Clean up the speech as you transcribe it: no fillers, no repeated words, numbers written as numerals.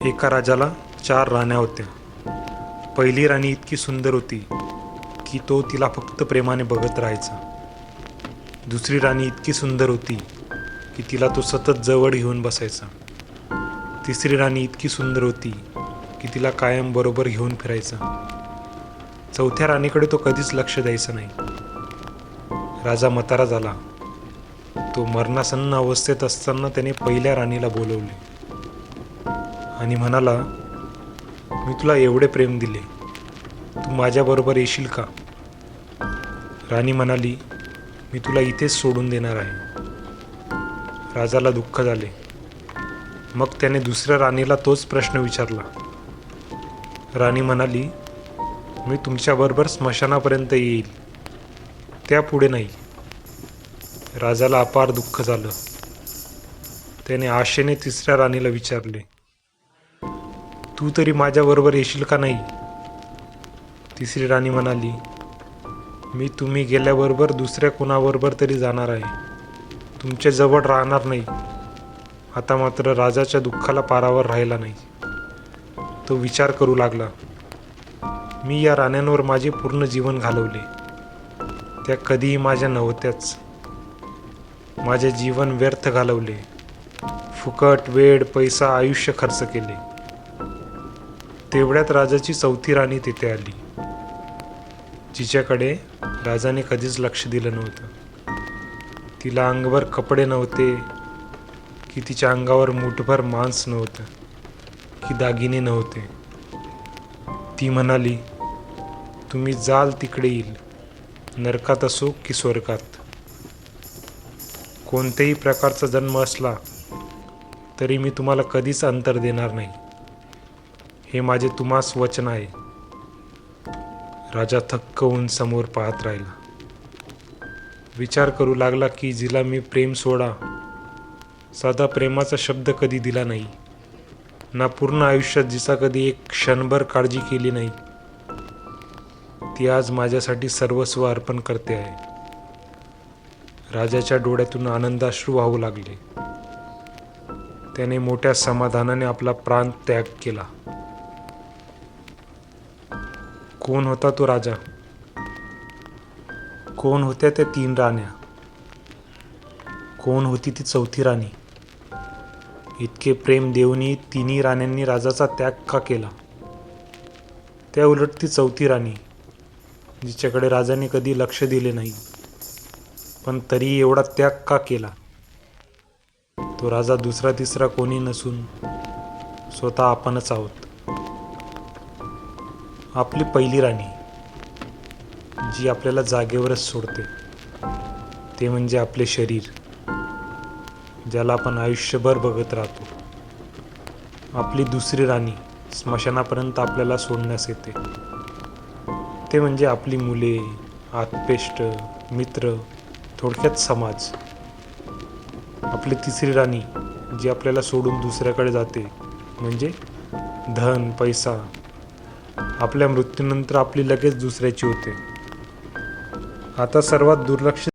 एका राजाला 4 राण्या होत्या. पहिली राणी इतकी सुंदर होती की तो तिला फक्त प्रेमाने बघत राहायचा. दुसरी राणी इतकी सुंदर होती की तिला तो सतत जवळ घेऊन बसायचा. तिसरी राणी इतकी सुंदर होती की तिला कायम बरोबर घेऊन फिरायचा. चौथ्या राणीकडे तो कधीच लक्ष द्यायचा नाही. राजा म्हातारा झाला. तो मरणासन्न अवस्थेत असताना त्याने पहिल्या राणीला बोलवले आणि म्हणाला, मी तुला एवढे प्रेम दिले, तू माझ्याबरोबर येशील का? राणी म्हणाली, मी तुला इथेच सोडून देणार आहे. राजाला दुःख झाले. मग त्याने दुसऱ्या राणीला तोच प्रश्न विचारला. राणी म्हणाली, मी तुमच्याबरोबर स्मशानापर्यंत येईल, त्यापुढे नाही. राजाला अपार दुःख झालं. त्याने आशेने तिसऱ्या राणीला विचारले, तू तरी माझ्याबरोबर येशील का नाही? तिसरी राणी म्हणाली, मी तुम्ही गेल्याबरोबर दुसऱ्या कोणाबरोबर तरी जाणार आहे, तुमच्या जवळ राहणार नाही. आता मात्र राजाच्या दुःखाला पारावर राहिला नाही. तो विचार करू लागला, मी या राण्यांवर माझे पूर्ण जीवन घालवले, त्या कधीही माझ्या नव्हत्याच. माझे जीवन व्यर्थ घालवले, फुकट वेळ पैसा आयुष्य खर्च केले. तेवढ्यात राजाची चौथी राणी तिथे आली, जिच्याकडे राजाने कधीच लक्ष दिलं नव्हतं. तिला अंगभर कपडे नव्हते, की तिच्या अंगावर मुठभर मांस नव्हतं, की दागिने नव्हते. ती म्हणाली, तुम्ही जाल तिकडे येईल, नरकात असो की स्वर्गात. कोणत्याही प्रकारचा जन्म असला तरी मी तुम्हाला कधीच अंतर देणार नाही, हे माझे तुम्हास वचन आहे. राजा थक्क होऊन समोर पाहत राहिला. विचार करू लागला की जिला मी प्रेम सोडा, साधा प्रेमाचा शब्द कधी दिला नाही, ना पूर्ण आयुष्यात जिचा कधी एक क्षणभर काळजी केली नाही, ती आज माझ्यासाठी सर्वस्व अर्पण करते आहे. राजाच्या डोळ्यातून आनंदाश्रू वाहू लागले. त्याने मोठ्या समाधानाने आपला प्राण त्याग केला. कोण होता तो राजा? कोण होत्या त्या 3 राण्या? कोण होती ती चौथी राणी? इतके प्रेम देऊनही तिन्ही राण्यांनी राजाचा त्याग का केला? त्या उलट ती चौथी राणी, जिच्याकडे राजाने कधी लक्ष दिले नाही, पण तरी एवढा त्याग का केला? तो राजा दुसरा तिसरा कोणी नसून स्वतः आपणच आहोत. आपली पहिली राणी, जी आपल्याला जागेवरच सोडते, ते म्हणजे आपले शरीर, ज्याला आपण आयुष्यभर बघत राहतो. आपली दुसरी राणी स्मशानापर्यंत आपल्याला सोडण्यास येते, ते म्हणजे आपली मुले, आत्पेष्ट, मित्र, थोडक्यात समाज. आपली तिसरी राणी, जी आपल्याला सोडून दुसऱ्याकडे जाते, म्हणजे धन, पैसा. आपल्या मृत्यूनंतर आपली लगेच दुसऱ्याची होते. आता सर्वात दुर्लक्षित